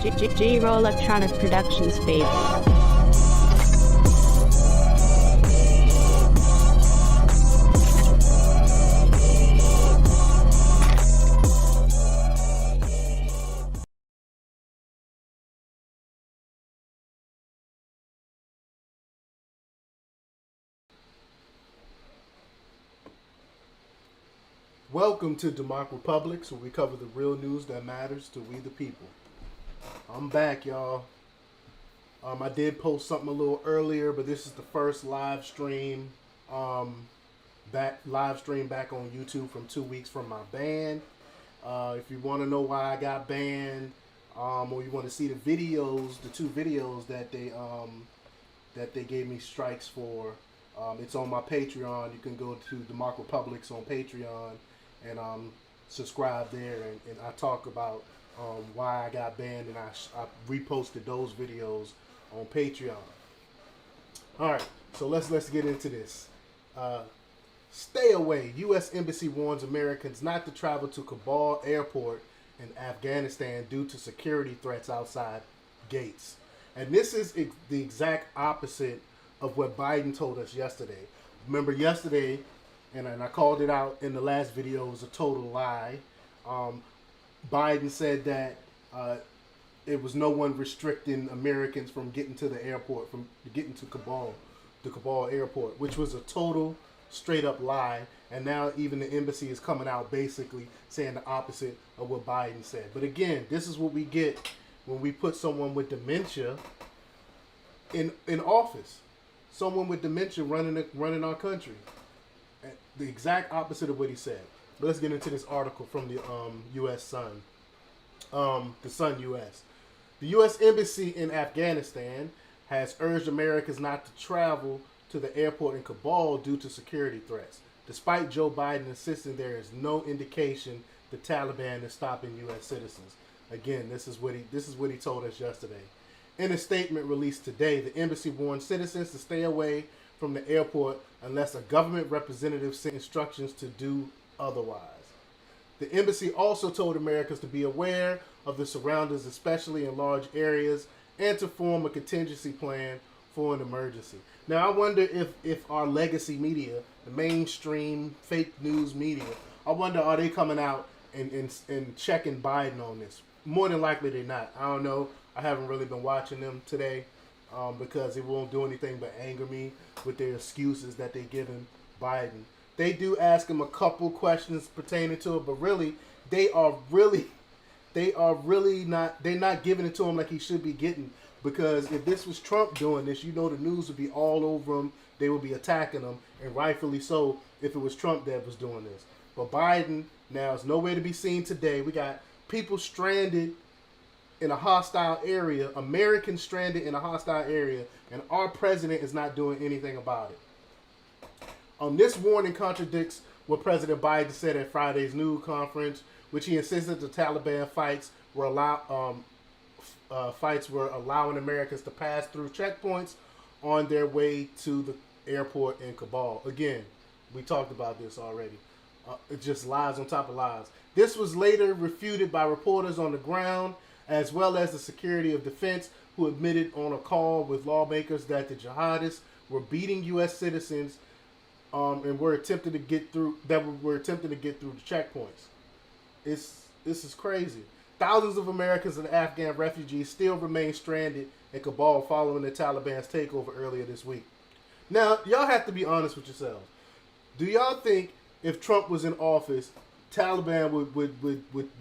G-Roll Electronic Productions, baby. Welcome to Democratic Republics, where we cover the real news that matters to we the people. I'm back, y'all. I did post something a little earlier, but this is the first live stream, back on YouTube from 2 weeks from my ban. If you want to know why I got banned, or you want to see the videos, the two videos that they gave me strikes for, it's on my Patreon. You can go to Democratic Republics on Patreon and subscribe there, and I talk about why I got banned, and I reposted those videos on Patreon. All right, so let's get into this. Stay away. U.S. Embassy warns Americans not to travel to Kabul airport in Afghanistan due to security threats outside gates. And this is the exact opposite of what Biden told us yesterday. Remember yesterday, and I called it out in the last video, it was a total lie. Biden said that it was no one restricting Americans from getting to the airport, from getting to the Kabul airport, which was a total straight up lie. And now even the embassy is coming out basically saying the opposite of what Biden said. But again, this is what we get when we put someone with dementia in office. Someone with dementia running our country. The exact opposite of what he said. But let's get into this article from the U.S. Sun. The Sun U.S. The U.S. Embassy in Afghanistan has urged Americans not to travel to the airport in Kabul due to security threats, despite Joe Biden insisting there is no indication the Taliban is stopping U.S. citizens. Again, this is what he told us yesterday. In a statement released today, the embassy warned citizens to stay away from the airport unless a government representative sent instructions to do otherwise. The embassy also told Americans to be aware of the surroundings, especially in large areas, and to form a contingency plan for an emergency. Now, I wonder if our legacy media, the mainstream fake news media, I wonder, are they coming out and checking Biden on this? More than likely they're not. I don't know. I haven't really been watching them today because it won't do anything but anger me with their excuses that they're giving Biden. They do ask him a couple questions pertaining to it, but really, they're not giving it to him like he should be getting. Because if this was Trump doing this, the news would be all over him. They would be attacking him, and rightfully so if it was Trump that was doing this. But Biden now is nowhere to be seen today. We got people stranded in a hostile area, Americans stranded in a hostile area, and our president is not doing anything about it. This warning contradicts what President Biden said at Friday's news conference, which he insisted the Taliban fights were allowing Americans to pass through checkpoints on their way to the airport in Kabul. Again, we talked about this already. It's just lies on top of lies. This was later refuted by reporters on the ground, as well as the Secretary of Defense, who admitted on a call with lawmakers that the jihadists were beating U.S. citizens and were attempting to get through the checkpoints. This is crazy. Thousands of Americans and Afghan refugees still remain stranded in Kabul following the Taliban's takeover earlier this week. Now, y'all have to be honest with yourselves. Do y'all think if Trump was in office, Taliban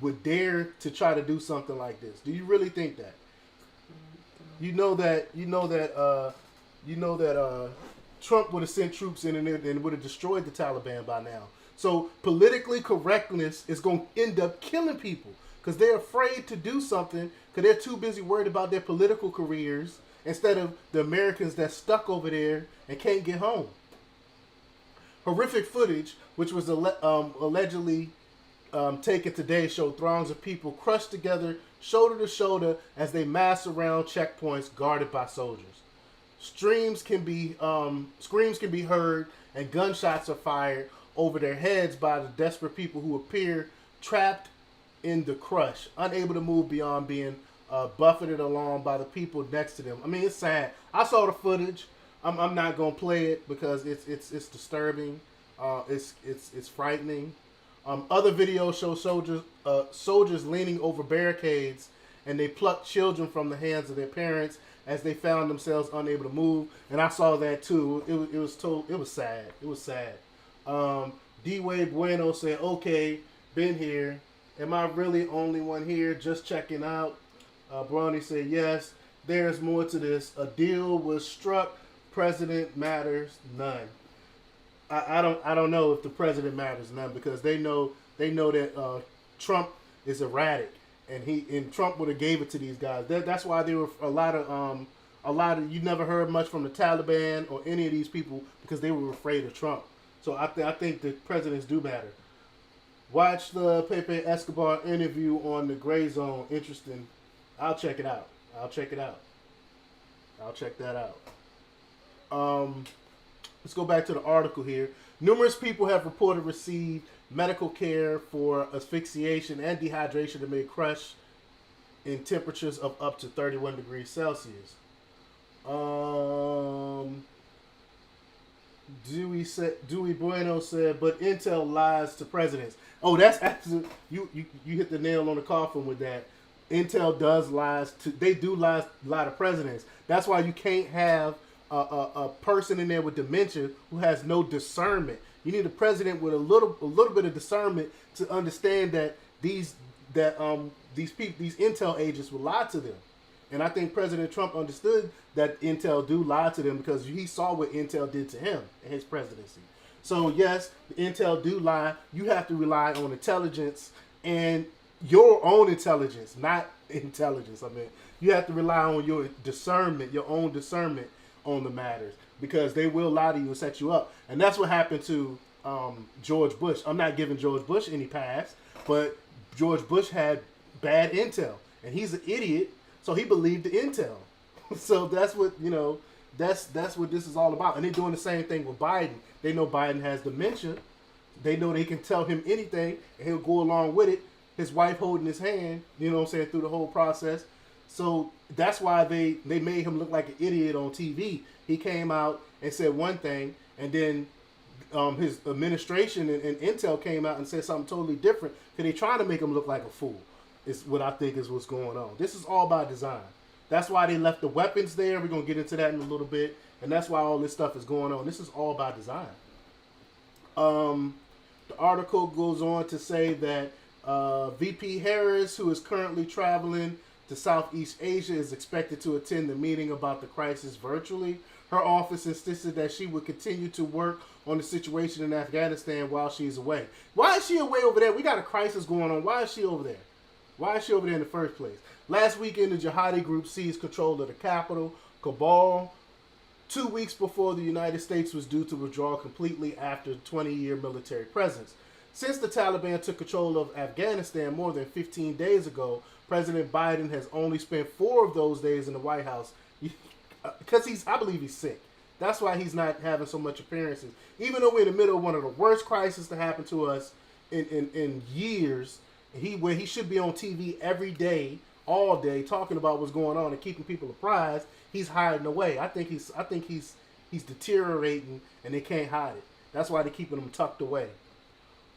would dare to try to do something like this? Do you really think that? You know that Trump would have sent troops in and would have destroyed the Taliban by now. So politically correctness is going to end up killing people because they're afraid to do something because they're too busy worried about their political careers instead of the Americans that's stuck over there and can't get home. Horrific footage, which was allegedly taken today, showed throngs of people crushed together, shoulder to shoulder, as they mass around checkpoints guarded by soldiers. Screams can be heard, and gunshots are fired over their heads by the desperate people who appear trapped in the crush, unable to move beyond being buffeted along by the people next to them. I mean, it's sad. I saw the footage. I'm not gonna play it because it's disturbing. It's frightening. Other videos show soldiers leaning over barricades, and they plucked children from the hands of their parents as they found themselves unable to move. And I saw that too. It was sad. It was sad. D. Wade Bueno said, "Okay, been here. Am I really only one here? Just checking out." Brawny said, "Yes, there's more to this. A deal was struck. President matters none." I don't know if the president matters none, because they know that Trump is erratic, and Trump would have gave it to these guys. That's why there were a lot of you never heard much from the Taliban or any of these people, because they were afraid of Trump. So I think the presidents do matter. Watch the Pepe Escobar interview on the Gray Zone. Interesting. I'll check it out. I'll check that out. Let's go back to the article here. Numerous people have reported received medical care for asphyxiation and dehydration that may crush in temperatures of up to 31 degrees Celsius. Dewey Bueno said, but Intel lies to presidents. Oh, that's absolutely, you hit the nail on the coffin with that. Intel does they do lie to presidents. That's why you can't have a person in there with dementia who has no discernment. You need a president with a little bit of discernment to understand that these Intel agents will lie to them. And I think President Trump understood that Intel do lie to them, because he saw what Intel did to him in his presidency. So yes, Intel do lie. You have to rely on intelligence, and your own intelligence, not intelligence. I mean, you have to rely on your discernment, your own discernment on the matters, because they will lie to you and set you up. And that's what happened to George Bush. I'm not giving George Bush any pass, but George Bush had bad intel, and he's an idiot, so he believed the intel. So that's what, that's what this is all about. And they're doing the same thing with Biden. They know Biden has dementia. They know they can tell him anything, and he'll go along with it. His wife holding his hand, through the whole process. So that's why they made him look like an idiot on TV. He came out and said one thing, and then his administration and Intel came out and said something totally different, because they trying to make him look like a fool. Is what I think is what's going on. This is all by design. That's why they left the weapons there. We're going to get into that in a little bit. And that's why all this stuff is going on. This is all by design. The article goes on to say that VP Harris, who is currently traveling to Southeast Asia, is expected to attend the meeting about the crisis virtually. Her office insisted that she would continue to work on the situation in Afghanistan while she's away. Why is she away over there? We got a crisis going on. Why is she over there? Why is she over there in the first place? Last weekend, the jihadi group seized control of the capital, Kabul, 2 weeks before the United States was due to withdraw completely after a 20-year military presence. Since the Taliban took control of Afghanistan more than 15 days ago, President Biden has only spent 4 of those days in the White House, because I believe he's sick. That's why he's not having so much appearances. Even though we're in the middle of one of the worst crises to happen to us in years, where he should be on TV every day, all day, talking about what's going on and keeping people apprised, he's hiding away. I think he's deteriorating, and they can't hide it. That's why they're keeping him tucked away.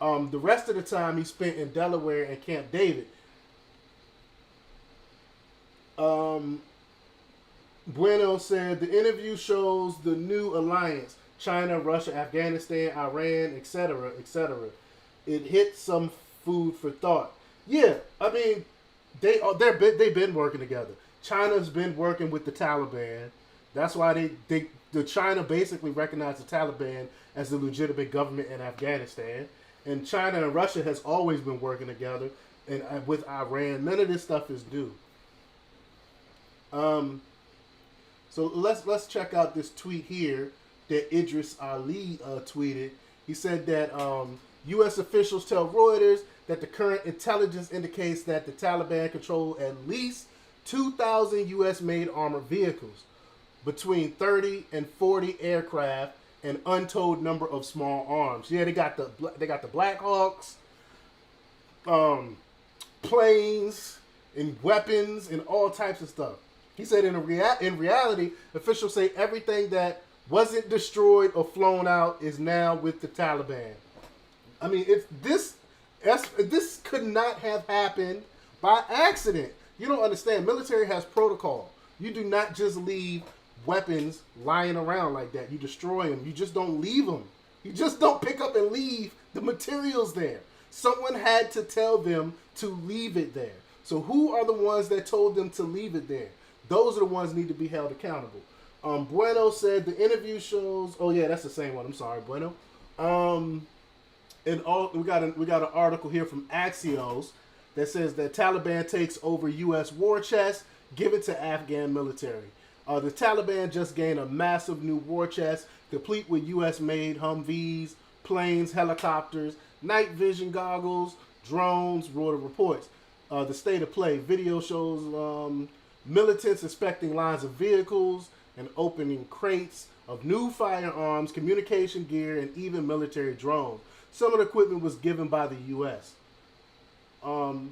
The rest of the time he spent in Delaware and Camp David. Bueno said the interview shows the new alliance: China, Russia, Afghanistan, Iran, etc., etc. It hit some food for thought. Yeah, I mean, they've been working together. China's been working with the Taliban. That's why the China basically recognized the Taliban as the legitimate government in Afghanistan. And China and Russia has always been working together, and with Iran. None of this stuff is new. So let's check out this tweet here that Idris Ali tweeted. He said that U.S. officials tell Reuters that the current intelligence indicates that the Taliban control at least 2,000 U.S.-made armored vehicles, between 30 and 40 aircraft, an untold number of small arms. Yeah, they got the Black Hawks, planes, and weapons and all types of stuff. He said in reality, officials say everything that wasn't destroyed or flown out is now with the Taliban. I mean, this could not have happened by accident. You don't understand. Military has protocol. You do not just leave weapons lying around like that. You destroy them. You just don't leave them. You just don't pick up and leave the materials there. Someone had to tell them to leave it there. So who are the ones that told them to leave it there? Those are the ones that need to be held accountable. Bueno said the interview shows. Oh yeah, that's the same one. I'm sorry, Bueno. And we got an article here from Axios that says that Taliban takes over U.S. war chest given to Afghan military. The Taliban just gained a massive new war chest, complete with U.S.-made Humvees, planes, helicopters, night vision goggles, drones, Reuters reports. The state of play. Video shows militants inspecting lines of vehicles and opening crates of new firearms, communication gear, and even military drones. Some of the equipment was given by the U.S. The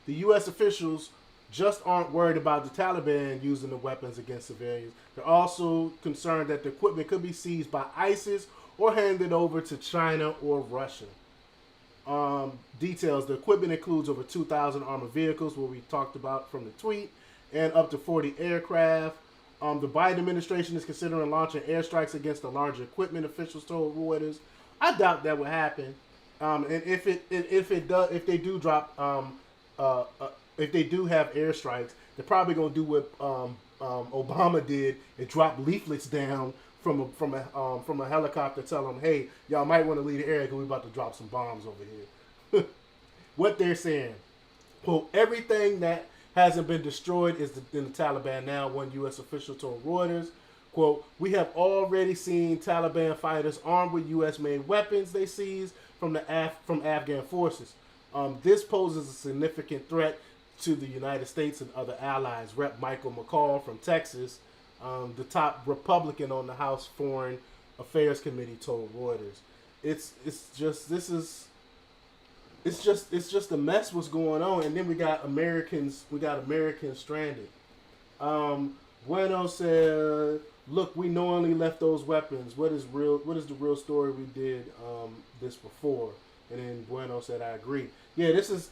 U.S. officials just aren't worried about the Taliban using the weapons against civilians. They're also concerned that the equipment could be seized by ISIS or handed over to China or Russia. Details. The equipment includes over 2,000 armored vehicles, what we talked about from the tweet, and up to 40 aircraft. The Biden administration is considering launching airstrikes against the larger equipment, officials told Reuters. I doubt that would happen. And if they do have airstrikes, they're probably gonna do what Obama did and drop leaflets down from a helicopter, tell them, hey, y'all might want to leave the area because we're about to drop some bombs over here. What they're saying, quote, everything that hasn't been destroyed is in the Taliban now, one U.S. official told Reuters. Quote, we have already seen Taliban fighters armed with U.S.-made weapons they seized from Afghan forces. This poses a significant threat to the United States and other allies. Rep. Michael McCall from Texas, the top Republican on the House Foreign Affairs Committee, told Reuters. It's just a mess what's going on, and then we got Americans stranded. Bueno said, look, we knowingly left those weapons. What is the real story? We did this before. And then Bueno said, I agree. Yeah, this is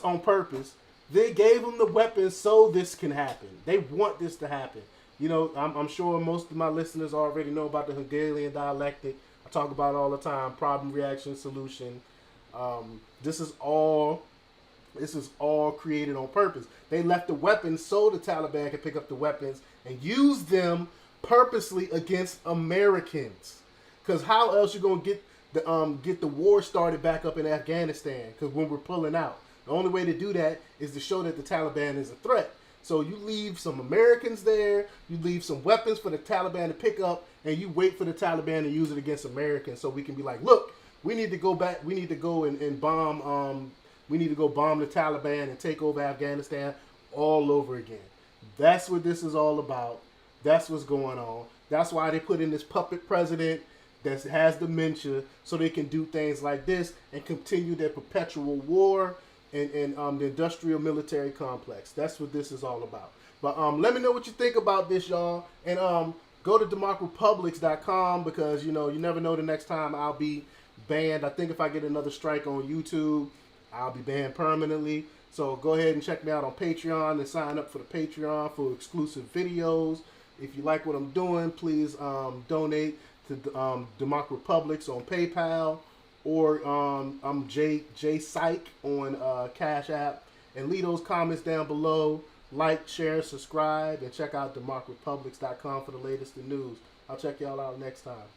on purpose. They gave them the weapons so this can happen. They want this to happen. You know, I'm sure most of my listeners already know about the Hegelian dialectic. I talk about it all the time. Problem, reaction, solution. This is all created on purpose. They left the weapons so the Taliban could pick up the weapons and use them purposely against Americans. Because how else you gonna get the war started back up in Afghanistan? Because when we're pulling out, the only way to do that is to show that the Taliban is a threat. So you leave some Americans there, you leave some weapons for the Taliban to pick up, and you wait for the Taliban to use it against Americans, so we can be like, look, we need to go back, we need to go and bomb. We need to go bomb the Taliban and take over Afghanistan all over again. That's what this is all about. That's what's going on. That's why they put in this puppet president that has dementia so they can do things like this and continue their perpetual war and the industrial military complex. That's what this is all about. But let me know what you think about this, y'all. And go to democrepublics.com because, you know, you never know the next time I'll be banned. I think if I get another strike on YouTube, I'll be banned permanently. So go ahead and check me out on Patreon and sign up for the Patreon for exclusive videos. If you like what I'm doing, please donate to Democracy Republics on PayPal, or I'm J Psych on Cash App. And leave those comments down below. Like, share, subscribe, and check out democrepublics.com for the latest in news. I'll check y'all out next time.